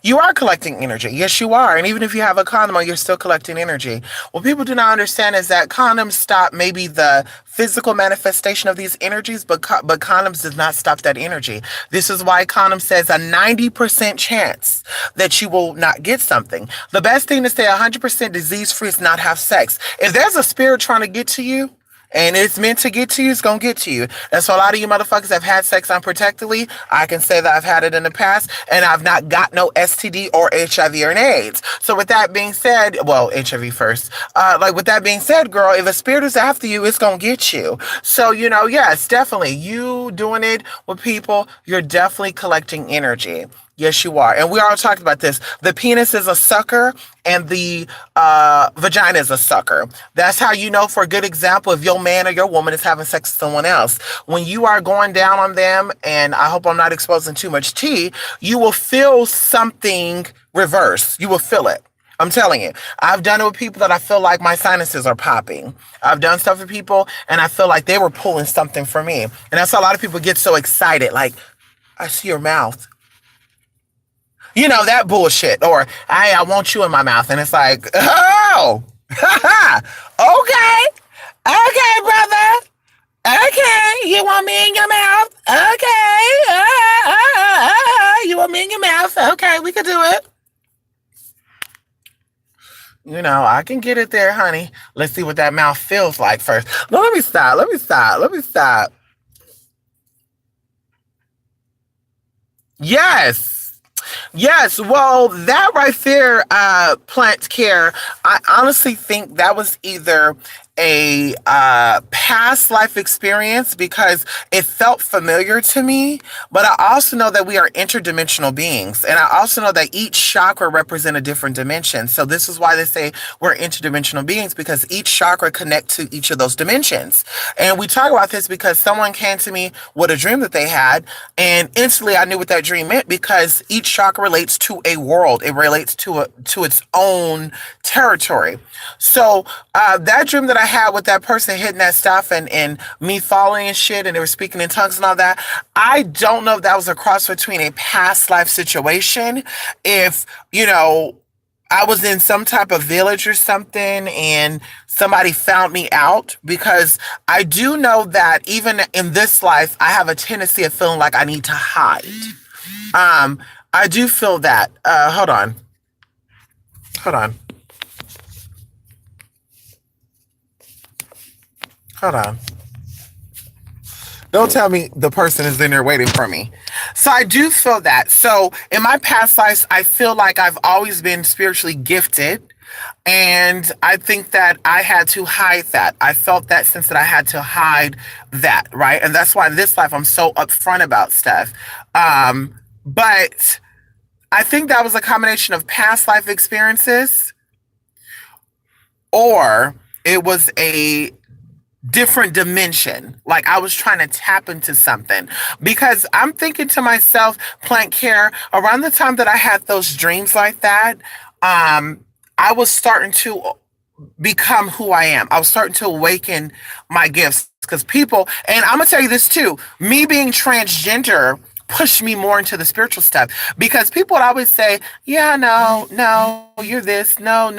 A: You are collecting energy. Yes, you are. And even if you have a condom on, you're still collecting energy. What people do not understand is that condoms stop maybe the physical manifestation of these energies, but condoms does not stop that energy. This is why condom says a 90% chance that you will not get something. The best thing to stay 100% disease-free is not have sex. If there's a spirit trying to get to you, and it's meant to get to you, it's going to get to you. And so a lot of you motherfuckers have had sex unprotectedly. I can say that I've had it in the past, and I've not got no STD or HIV or an AIDS. So with that being said, well, HIV first. With that being said, girl, if a spirit is after you, it's going to get you. So, yes, definitely. You doing it with people, you're definitely collecting energy. Yes, you are. And we already talked about this. The penis is a sucker and the vagina is a sucker. That's how you know, for a good example, if your man or your woman is having sex with someone else. When you are going down on them, and I hope I'm not exposing too much tea, you will feel something reverse. You will feel it. I'm telling you. I've done it with people that I feel like my sinuses are popping. I've done stuff with people, and I feel like they were pulling something for me. And that's how a lot of people get so excited. Like, I see your mouth. That bullshit. Or, hey, I want you in my mouth. And it's like, oh, okay. Okay, brother. Okay. You want me in your mouth? Okay. You want me in your mouth? Okay, we can do it. I can get it there, honey. Let's see what that mouth feels like first. No, let me stop. Yes, well, that right there, Plant Care, I honestly think that was either a past life experience because it felt familiar to me, but I also know that we are interdimensional beings. And I also know that each chakra represents a different dimension. So this is why they say we're interdimensional beings, because each chakra connects to each of those dimensions. And we talk about this because someone came to me with a dream that they had, and instantly I knew what that dream meant because each chakra relates to a world. It relates to its own territory. So that dream that I had with that person hitting that stuff and me falling and shit, and they were speaking in tongues and all that, I don't know if that was a cross between a past life situation, if, I was in some type of village or something and somebody found me out, because I do know that even in this life, I have a tendency of feeling like I need to hide. I do feel that. Hold on. Hold on. Hold on. Don't tell me the person is in there waiting for me. So I do feel that. So in my past lives, I feel like I've always been spiritually gifted. And I think that I had to hide that. I felt that sense that I had to hide that, right? And that's why in this life, I'm so upfront about stuff. But I think that was a combination of past life experiences, or it was a different dimension. Like I was trying to tap into something, because I'm thinking to myself, Plant Care, around the time that I had those dreams like that, I was starting to become who I am. I was starting to awaken my gifts, because people, and I'm gonna tell you this too, me being transgender pushed me more into the spiritual stuff, because people would always say, yeah, no, you're this, no. And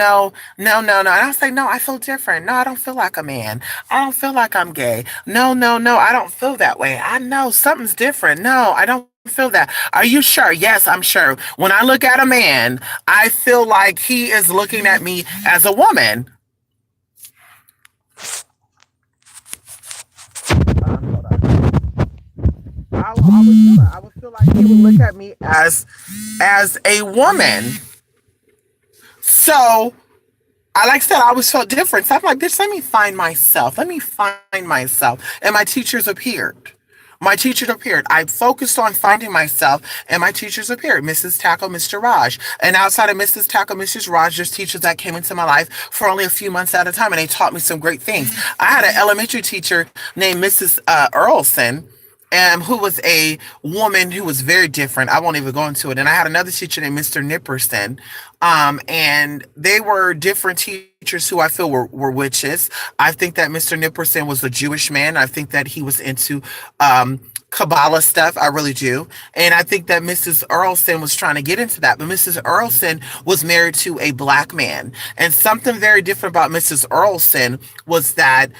A: I say, no, I feel different. No, I don't feel like a man. I don't feel like I'm gay. No, I don't feel that way. I know something's different. No, I don't feel that. Are you sure? Yes, I'm sure. When I look at a man, I feel like he is looking at me as a woman. Hold on. I would feel like he would look at me as a woman. So I like I said, I always felt different. So I'm like, bitch, let me find myself. Let me find myself. And my teachers appeared. My teachers appeared. I focused on finding myself, and my teachers appeared. Mrs. Tackle, Mr. Raj. And outside of Mrs. Tackle, Mrs. Raj, there's teachers that came into my life for only a few months at a time, and they taught me some great things. I had an elementary teacher named Mrs. Earlson, who was a woman who was very different. I won't even go into it. And I had another teacher named Mr. Nipperson. And they were different teachers who I feel were witches. I think that Mr. Nipperson was a Jewish man. I think that he was into Kabbalah stuff. I really do. And I think that Mrs. Earlson was trying to get into that. But Mrs. Earlson was married to a black man. And something very different about Mrs. Earlson was that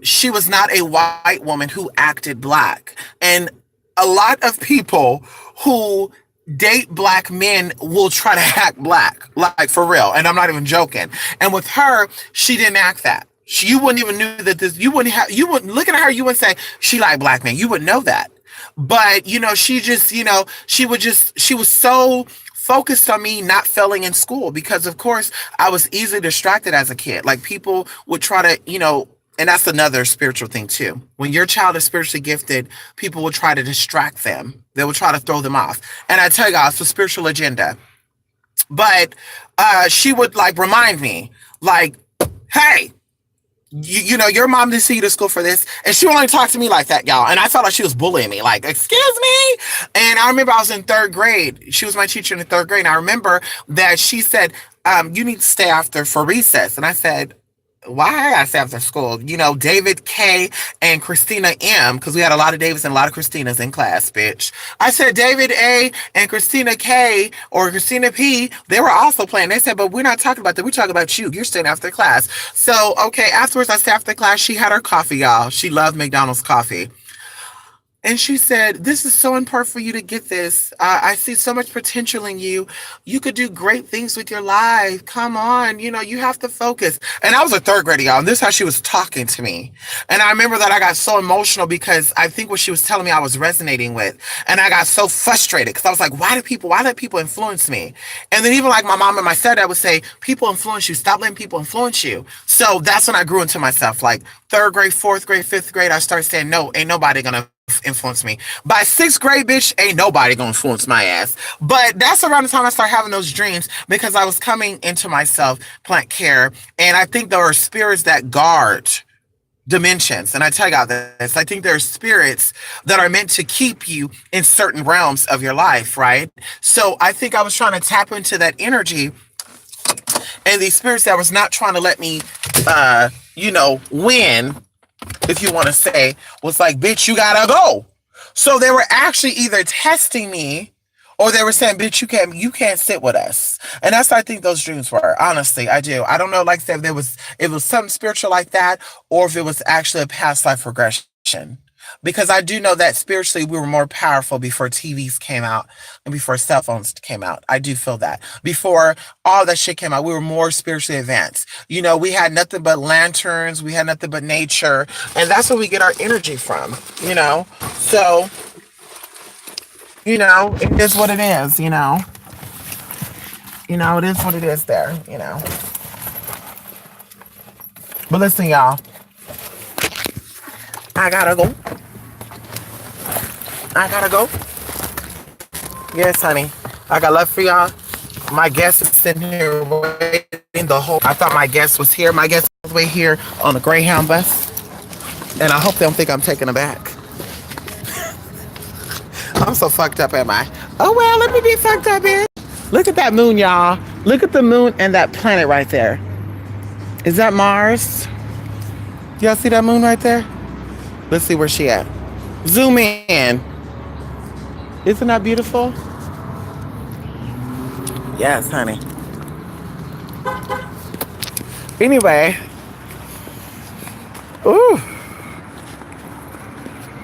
A: she was not a white woman who acted black. And a lot of people who date black men will try to act black, like for real. And I'm not even joking. And with her, she didn't act that. You wouldn't even knew that this, you wouldn't look at her, you wouldn't say she liked black men. You wouldn't know that. But, she just, she was so focused on me not failing in school, because of course I was easily distracted as a kid. Like people would try to, and that's another spiritual thing too. When your child is spiritually gifted, people will try to distract them. They will try to throw them off. And I tell you guys, it's a spiritual agenda. But she would remind me, hey, your mom didn't see you to school for this. And she would only talk to me like that, y'all. And I felt like she was bullying me. Like, excuse me? And I remember I was in third grade. She was my teacher in the third grade. And I remember that she said, you need to stay after for recess. And I said, why I gotta stay after school? David K and Christina M, because we had a lot of Davids and a lot of Christinas in class, bitch. I said David A and Christina K or Christina P, they were also playing. They said, but we're not talking about that. We're talking about you. You're staying after class. So, okay, afterwards I stayed after class. She had her coffee, y'all. She loved McDonald's coffee. And she said, "This is so important for you to get this. I see so much potential in you. You could do great things with your life. Come on, you have to focus." And I was a third grader, y'all. And this is how she was talking to me. And I remember that I got so emotional because I think what she was telling me I was resonating with. And I got so frustrated because I was like, why let people influence me? And then even like my mom and my stepdad would say, people influence you. Stop letting people influence you. So that's when I grew into myself. Like third grade, fourth grade, fifth grade, I started saying, no, ain't nobody gonna influence me. By sixth grade, bitch, ain't nobody gonna influence my ass. But that's around the time I started having those dreams because I was coming into myself, plant care, and I think there are spirits that guard dimensions. And I tell y'all this, I think there are spirits that are meant to keep you in certain realms of your life, right? So I think I was trying to tap into that energy and these spirits that was not trying to let me, win, if you want to say, was like, bitch, you gotta go. So they were actually either testing me or they were saying, bitch, you can't sit with us. And that's what I think those dreams were. Honestly, I do. I don't know, like I said, if it was something spiritual like that, or if it was actually a past life regression. Because I do know that spiritually we were more powerful before TVs came out and before cell phones came out. I do feel that. Before all that shit came out, we were more spiritually advanced. We had nothing but lanterns, we had nothing but nature, and that's where we get our energy from, So, it is what it is. It is what it is there. But listen, y'all, I gotta go. Yes, honey. I got love for y'all. My guest is sitting here waiting I thought my guest was here. My guest was way here on the Greyhound bus. And I hope they don't think I'm taking her back. I'm so fucked up, am I? Oh, well, let me be fucked up, bitch. Look at that moon, y'all. Look at the moon and that planet right there. Is that Mars? Y'all see that moon right there? Let's see where she at. Zoom in. Isn't that beautiful? Yes, honey. Anyway. Ooh.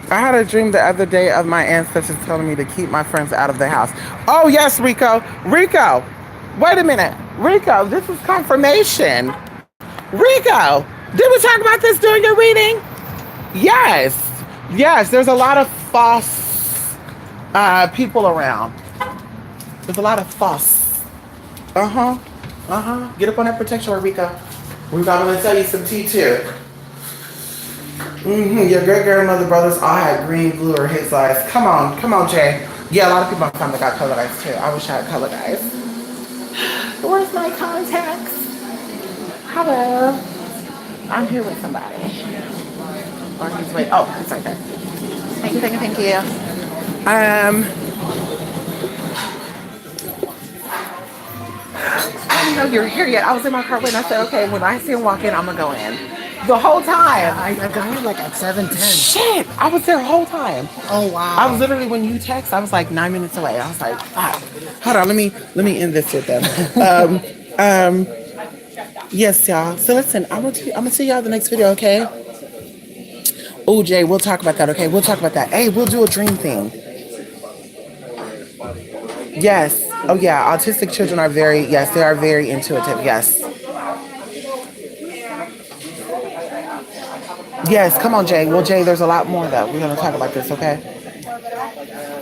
A: I had a dream the other day of my ancestors telling me to keep my friends out of the house. Oh, yes, Rico. Rico. Wait a minute. Rico, this is confirmation. Rico, did we talk about this during your reading? Yes. Yes, there's a lot of false people around. There's a lot of false. Get up on that protection, Rico. I'm going to tell you some tea, too. Your great-grandmother brothers all had green, blue, or his eyes. Come on, Jay. Yeah, a lot of people in my family got color eyes, too. I wish I had color eyes. Where's my contacts? Hello. I'm here with somebody. Or he's wait. Oh, it's right there. Thank you. I didn't know you were here yet. I was in my car waiting. I said, okay, when I see him walk in, I'm gonna go in. The whole time.
B: I got here like at 7:10.
A: Shit, I was there the whole time.
B: Oh wow.
A: I was literally, when you text, I was like 9 minutes away. I was like, fuck. Hold on, let me end this with them. Yes, y'all. So listen, I'm gonna see y'all in the next video, okay? Oh, Jay, we'll talk about that, okay? We'll talk about that. Hey, we'll do a dream thing. Yes. Oh yeah, autistic children are they are very intuitive, yes. Yes, come on, Jay. Well, Jay, there's a lot more, though. We're going to talk about this, okay?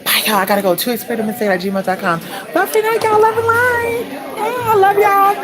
A: Bye, y'all. I got to go. 2expertmissade@gmail.com. Love you, night, y'all. Love and light. I love y'all.